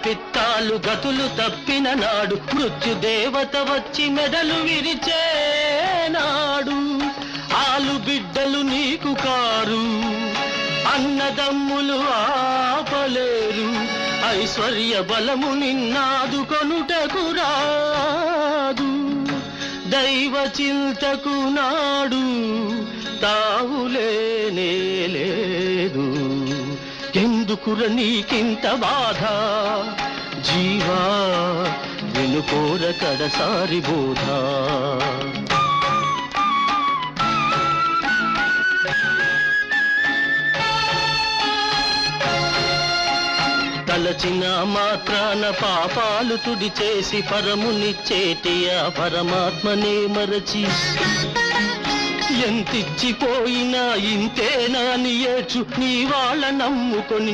పిత్తాలు గతులు తప్పిన నాడు మృత్యుదేవత వచ్చి మెడలు విరిచేనాడు. ఆలు బిడ్డలు నీకు కారు, అన్నదమ్ములు ఆపలేరు, ఐశ్వర్య బలము నిన్నాదుకొనుటకు రాదు. దైవ చింతకు నాడు తావులేనే లేదు. ఎందుకుర నీకింత బాధ జీవా, వినుకోర కడసారి బోధ. తలచిన మాత్రాన పాపాలు తుడి చేసి పరమునిచ్చేటి ఆ పరమాత్మనే మరచి ఎంతిచ్చిపోయినా ఇంతేనా అని ఏడ్చు నీ వాళ్ళ నమ్ముకొని